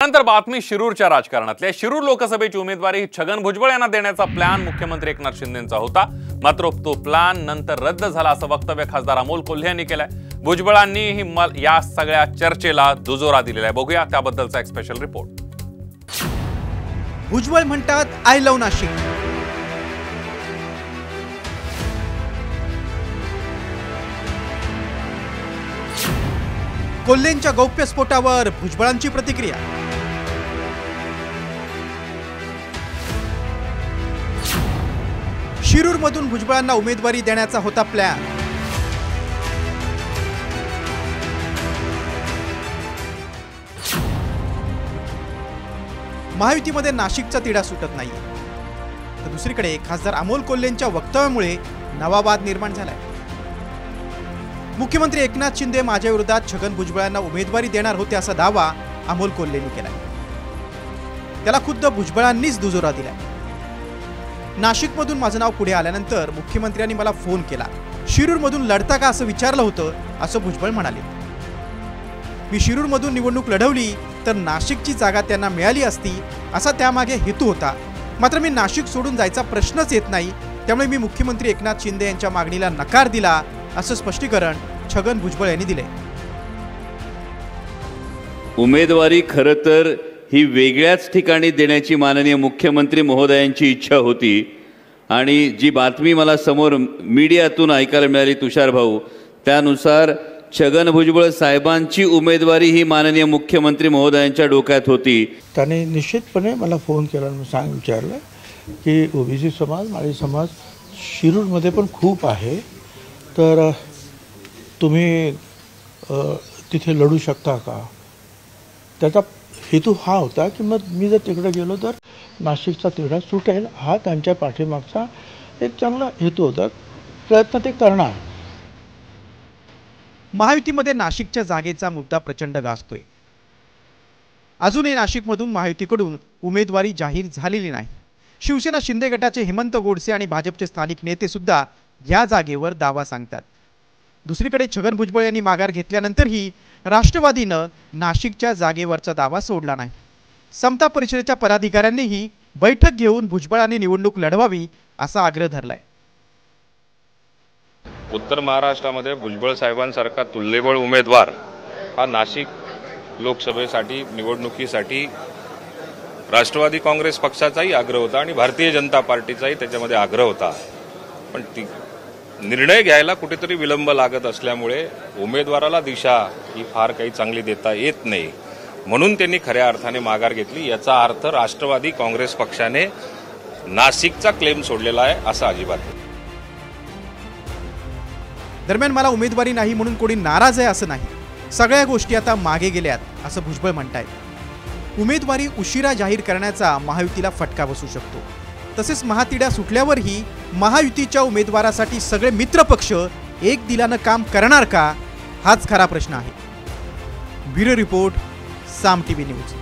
त्यानंतर बातमी शिरूरच्या राजकारणातल्या। शिरूर लोकसभेची उमेदवारी छगन भुजबळ यांना देण्याचा प्लॅन मुख्यमंत्री एकनाथ शिंदेंचा होता, मात्र तो प्लॅन नंतर रद्द झाला असं वक्तव्य खासदार अमोल कोल्हे यांनी केलंय। भुजबळांनी या सगळ्या चर्चेला दुजोरा दिलेला आहे। बघूया त्याबद्दलचा एक स्पेशल रिपोर्ट। भुजबळ म्हणतात आय लव्ह नाशिक। कोल्हेंच्या गौप्यस्फोटावर भुजबळांची प्रतिक्रिया। शिरूरमधून भुजबळांना उमेदवारी देण्याचा होता प्लॅन। महायुतीमध्ये नाशिकचा तिढा सुटत नाही, तर दुसरीकडे खासदार अमोल कोल्हेंच्या वक्तव्यामुळे नवा वाद निर्माण झालाय। मुख्यमंत्री एकनाथ शिंदे माझ्या विरोधात छगन भुजबळांना उमेदवारी देणार होते असा दावा अमोल कोल्हेंनी केलाय। त्याला खुद्द भुजबळांनीच दुजोरा दिलाय। नाशिकमधून माझं नाव पुढे आल्यानंतर मुख्यमंत्र्यांनी मला फोन केला, शिरूरमधून लढता का असं विचारलं होतं, असं भुजबळ म्हणाले। मी शिरूरमधून निवडणूक लढवली तर नाशिकची जागा त्यांना मिळाली असती असा त्यामागे हेतू होता, मात्र मी नाशिक सोडून जायचा प्रश्नच येत नाही, त्यामुळे मी मुख्यमंत्री एकनाथ शिंदे यांच्या मागणीला नकार दिला असं स्पष्टीकरण छगन भुजबळ यांनी दिले। उमेदवारी खरं तर ही वेगळ्याच ठिकाणी देण्याची माननीय मुख्यमंत्री महोदयांची इच्छा होती आणि जी बातमी मला समोर मीडियातून ऐकायला मिळाली तुषार भाऊ, त्यानुसार छगन भुजबळ साहेबांची उमेदवारी ही माननीय मुख्यमंत्री महोदयांच्या डोक्यात होती। त्याने निश्चितपणे मला फोन केला आणि विचारलं की ओबीसी समाज माळी समाज शिरूरमध्ये पण खूप आहे, तर तुम्ही तिथे लढू शकता का। त्याचा हेतू हा होता की मग मी जर तिकडे गेलो तर नाशिकचा तिढा सुटेल, हा त्यांच्या पाठीमागचा एक चांगला हेतू होता। प्रयत्न ते करणार। महायुतीमध्ये नाशिकच्या जागेचा मुद्दा प्रचंड गाजतोय। अजूनही नाशिकमधून महायुतीकडून उमेदवारी जाहीर झालेली नाही। शिवसेना शिंदे गटाचे हेमंत गोडसे आणि भाजपचे स्थानिक नेते सुद्धा या जागेवर दावा सांगतात। दुसरीकडे छगन भुजबळ यांनी माघार घेतल्यानंतरही राष्ट्रवादीनं नाशिकच्या जागेवरचा दावा सोडला नाही। समता परिषदेच्या पदाधिकाऱ्यांनीही बैठक घेऊन भुजबळांनी निवडणूक लढवावी असा आग्रह धरलाय। उत्तर महाराष्ट्रामध्ये भुजबळ साहेबांसारखा तुल्यबळ उमेदवार हा नाशिक लोकसभेसाठी निवडणुकीसाठी राष्ट्रवादी काँग्रेस पक्षाचाही आग्रह होता आणि भारतीय जनता पार्टीचाही त्याच्यामध्ये आग्रह होता, पण निर्णय घ्यायला कुठेतरी विलंब लागत असल्यामुळे उमेदवाराला दिशा ही फार काही चांगली देता येत नाही, म्हणून त्यांनी खऱ्या अर्थाने माघार घेतली। याचा अर्थ राष्ट्रवादी काँग्रेस पक्षाने नाशिकचा क्लेम सोडलेला आहे असं अजिबात नाही। दरम्यान मला उमेदवारी नाही म्हणून कोणी नाराज आहे असं नाही, सगळ्या गोष्टी आता मागे गेल्यात असं भुजबळ म्हणतायत। उमेदवारी उशिरा जाहीर करण्याचा महायुतीला फटका बसू शकतो, तसेच महातिढा सुटल्यावरही महायुतीच्या उमेदवारासाठी सगळे मित्रपक्ष एक दिलानं काम करणार का, हाच खरा प्रश्न आहे। ब्युरो रिपोर्ट, साम टीव्ही न्यूज।